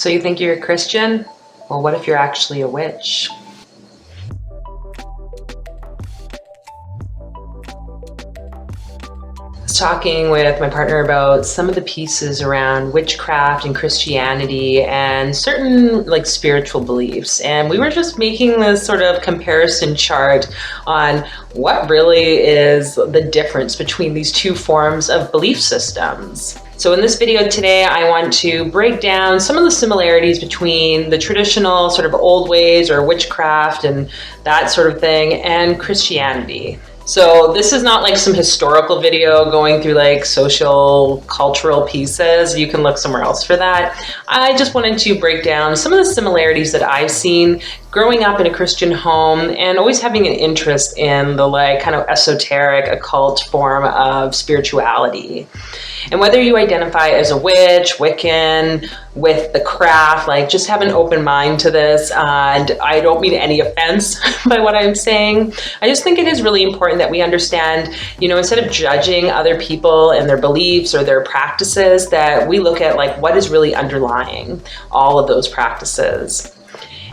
So you think you're a Christian? Well, what if you're actually a witch? I was talking with my partner about some of the pieces around witchcraft and Christianity and certain spiritual beliefs. And we were just making this sort of comparison chart on what really is the difference between these two forms of belief systems. So in this video today, I want to break down some of the similarities between the traditional sort of old ways or witchcraft and that sort of thing and Christianity. So this is not like some historical video going through like social cultural pieces. You can look somewhere else for that. I just wanted to break down some of the similarities that I've seen growing up in a Christian home and always having an interest in the kind of esoteric occult form of spirituality. And whether you identify as a witch, Wiccan, with the craft, just have an open mind to this. And I don't mean any offense by what I'm saying. I just think it is really important that we understand, instead of judging other people and their beliefs or their practices, that we look at what is really underlying all of those practices.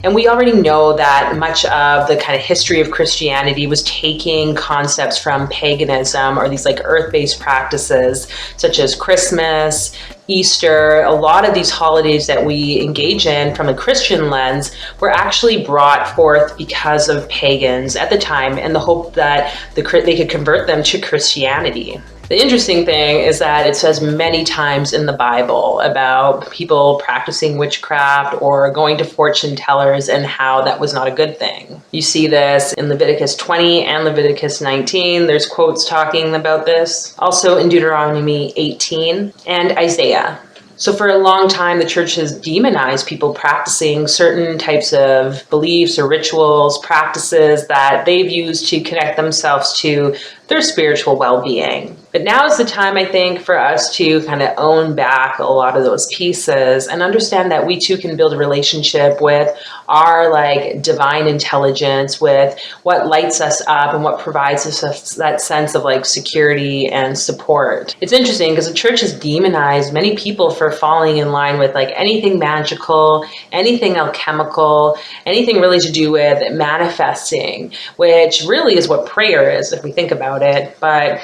And we already know that much of the kind of history of Christianity was taking concepts from paganism or these earth-based practices such as Christmas, Easter. A lot of these holidays that we engage in from a Christian lens were actually brought forth because of pagans at the time in the hope that they could convert them to Christianity. The interesting thing is that it says many times in the Bible about people practicing witchcraft or going to fortune tellers and how that was not a good thing. You see this in Leviticus 20 and Leviticus 19. There's quotes talking about this. Also in Deuteronomy 18 and Isaiah. So for a long time, the church has demonized people practicing certain types of beliefs or rituals, practices that they've used to connect themselves to their spiritual well-being. But now is the time, I think, for us to kind of own back a lot of those pieces and understand that we too can build a relationship with our divine intelligence, with what lights us up and what provides us that sense of security and support. It's interesting because the church has demonized many people for falling in line with anything magical, anything alchemical, anything really to do with manifesting, which really is what prayer is if we think about it, but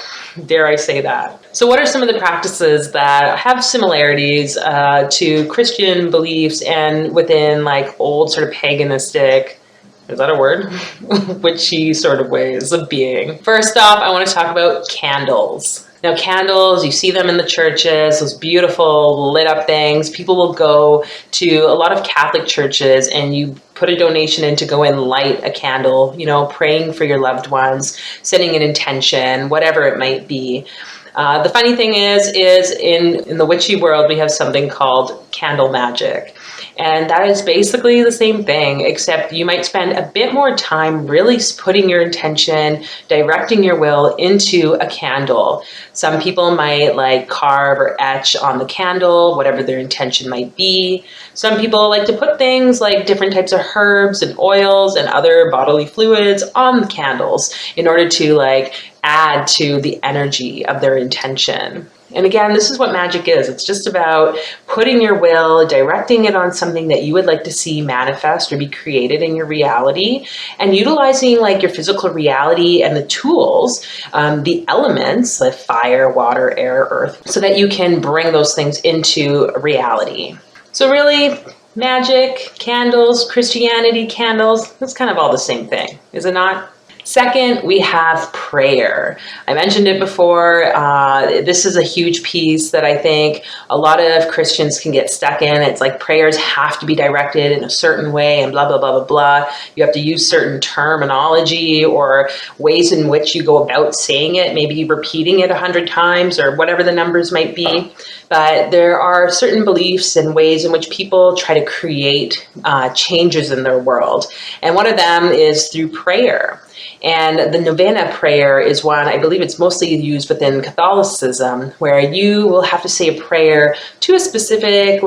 dare I say that. So what are some of the practices that have similarities to Christian beliefs and within old sort of paganistic, is that a word? Witchy sort of ways of being? First off, I want to talk about candles. Now candles, you see them in the churches, those beautiful lit up things. People will go to a lot of Catholic churches and you put a donation in to go and light a candle, praying for your loved ones, setting an intention, whatever it might be. The funny thing is in the witchy world, we have something called candle magic. And that is basically the same thing, except you might spend a bit more time really putting your intention, directing your will into a candle. Some people might carve or etch on the candle, whatever their intention might be. Some people like to put things like different types of herbs and oils and other bodily fluids on the candles in order to add to the energy of their intention. And again, this is what magic is. It's just about putting your will, directing it on something that you would like to see manifest or be created in your reality, and utilizing your physical reality and the tools, the elements like fire, water, air, earth, so that you can bring those things into reality. So really, magic, candles, Christianity, candles, it's kind of all the same thing, is it not? Second, we have prayer. I mentioned it before. This is a huge piece that I think a lot of Christians can get stuck in. It's prayers have to be directed in a certain way and blah, blah, blah, blah, blah. You have to use certain terminology or ways in which you go about saying it, maybe repeating it 100 times or whatever the numbers might be. But there are certain beliefs and ways in which people try to create changes in their world. And one of them is through prayer. And the novena prayer is one, I believe it's mostly used within Catholicism, where you will have to say a prayer to a specific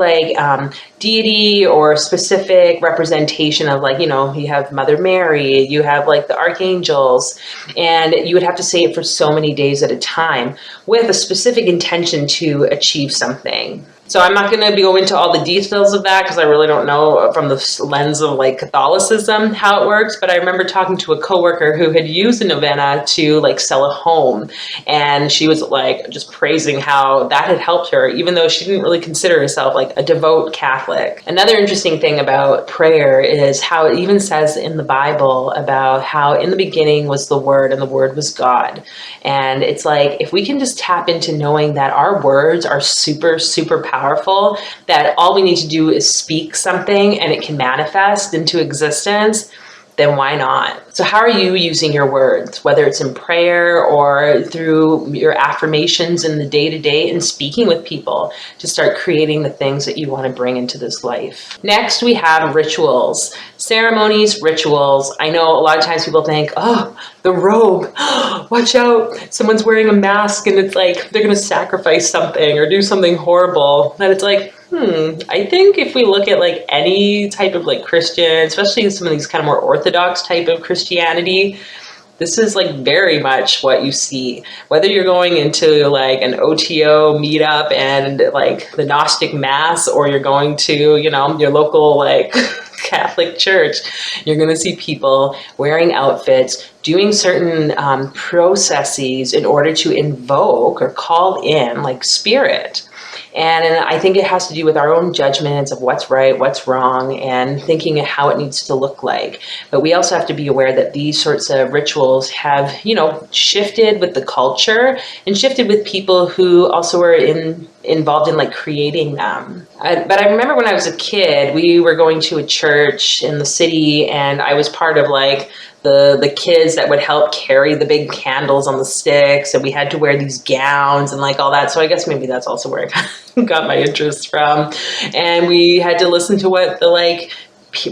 deity or specific representation of you have Mother Mary, you have the archangels, and you would have to say it for so many days at a time with a specific intention to achieve something. So I'm not going to go into all the details of that because I really don't know from the lens of like Catholicism how it works. But I remember talking to a coworker who had used a novena to like sell a home, and she was like just praising how that had helped her, even though she didn't really consider herself like a devout Catholic. Another interesting thing about prayer is how it even says in the Bible about how in the beginning was the Word and the Word was God. And it's like, if we can just tap into knowing that our words are super, super powerful, that all we need to do is speak something and it can manifest into existence, then why not? So how are you using your words, whether it's in prayer or through your affirmations in the day-to-day and speaking with people to start creating the things that you want to bring into this life? Next, we have rituals, ceremonies, rituals. I know a lot of times people think, oh, the robe, watch out, someone's wearing a mask and it's like they're going to sacrifice something or do something horrible. And it's like, I think if we look at like any type of like Christian, especially some of these kind of more orthodox type of Christianity, this is like very much what you see. Whether you're going into like an OTO meetup and like the Gnostic mass, or you're going to, you know, your local like Catholic church, you're going to see people wearing outfits, doing certain processes in order to invoke or call in like spirit. And I think it has to do with our own judgments of what's right, what's wrong, and thinking of how it needs to look like. But we also have to be aware that these sorts of rituals have, you know, shifted with the culture and shifted with people who also were involved in like creating them. But I remember when I was a kid, we were going to a church in the city, and I was part of like the kids that would help carry the big candles on the sticks, and we had to wear these gowns and like all that. So I guess maybe that's also where I got my interest from. And we had to listen to what the like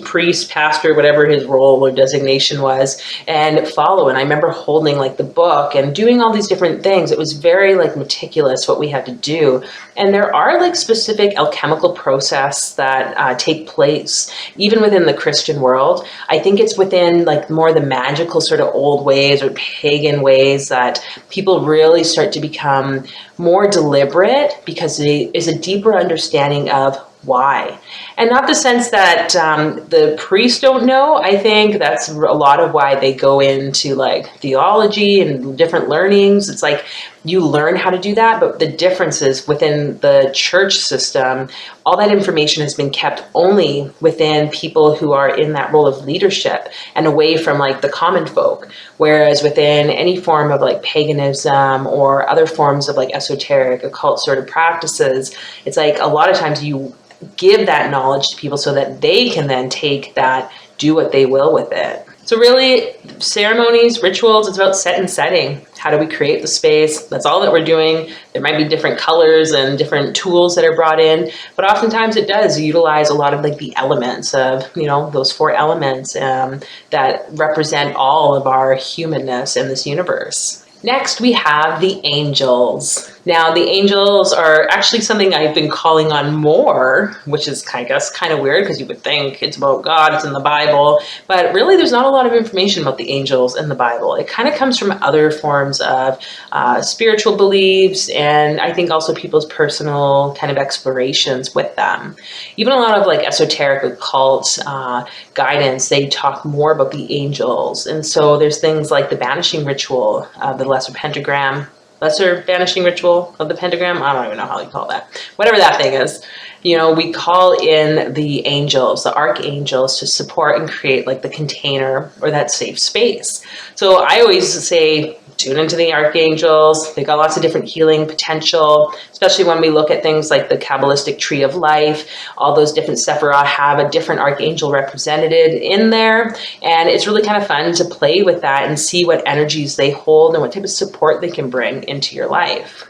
priest, pastor, whatever his role or designation was, and follow. And I remember holding like the book and doing all these different things. It was very like meticulous what we had to do. And there are like specific alchemical process that take place even within the Christian world. I think it's within like more the magical sort of old ways or pagan ways that people really start to become more deliberate, because there is a deeper understanding of why. And not the sense that the priests don't know. I think that's a lot of why they go into like theology and different learnings. It's like you learn how to do that, but the difference is within the church system, all that information has been kept only within people who are in that role of leadership and away from like the common folk. Whereas within any form of like paganism or other forms of like esoteric, occult sort of practices, it's like a lot of times you give that knowledge to people so that they can then take that, do what they will with it. So really, ceremonies, rituals, it's about set and setting. How do we create the space? That's all that we're doing. There might be different colors and different tools that are brought in, but oftentimes it does utilize a lot of like the elements of, you know, those 4 elements that represent all of our humanness in this universe. Next, we have the angels. Now, the angels are actually something I've been calling on more, which is, I guess, kind of weird because you would think it's about God, it's in the Bible, but really there's not a lot of information about the angels in the Bible. It kind of comes from other forms of spiritual beliefs, and I think also people's personal kind of explorations with them. Even a lot of like esoteric occult guidance, they talk more about the angels. And so there's things like the banishing ritual, the lesser banishing ritual of the pentagram. I don't even know how you call that. Whatever that thing is. You know, we call in the angels, the archangels, to support and create like the container or that safe space. So I always say, tune into the archangels. They've got lots of different healing potential, especially when we look at things like the Kabbalistic tree of life. All those different Sephiroth have a different archangel represented in there. And it's really kind of fun to play with that and see what energies they hold and what type of support they can bring into your life.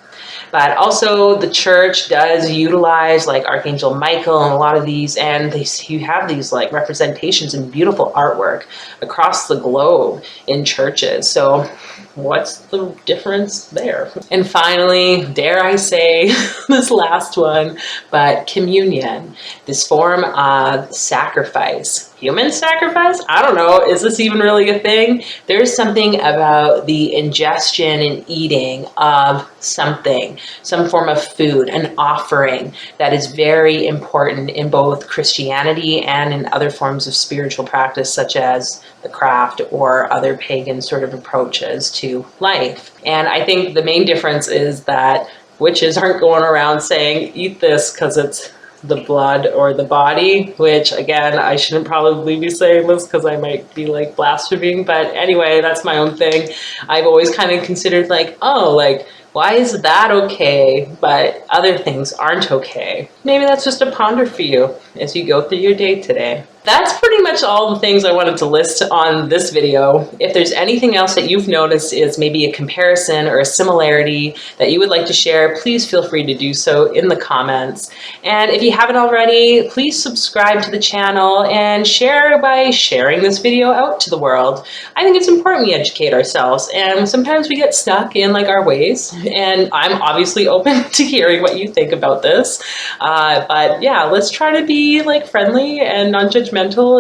But also the church does utilize like Archangel Michael and a lot of these, and you have these like representations and beautiful artwork across the globe in churches. So what's the difference there? And finally, dare I say this last one, but communion, this form of sacrifice. Human sacrifice? I don't know. Is this even really a thing? There's something about the ingestion and eating of something, some form of food, an offering, that is very important in both Christianity and in other forms of spiritual practice, such as the craft or other pagan sort of approaches to life. And I think the main difference is that witches aren't going around saying, eat this because it's the blood or the body, which again, I shouldn't probably be saying this because I might be like blaspheming, but anyway, that's my own thing. I've always kind of considered like, oh, like, why is that okay, but other things aren't okay? Maybe that's just a ponder for you as you go through your day today. That's pretty much all the things I wanted to list on this video. If there's anything else that you've noticed is maybe a comparison or a similarity that you would like to share, please feel free to do so in the comments. And if you haven't already, please subscribe to the channel and share by sharing this video out to the world. I think it's important we educate ourselves, and sometimes we get stuck in like our ways, and I'm obviously open to hearing what you think about this. But yeah, let's try to be like friendly and non-judgmental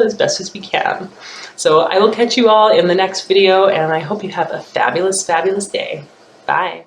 as best as we can. So I will catch you all in the next video, and I hope you have a fabulous, fabulous day. Bye.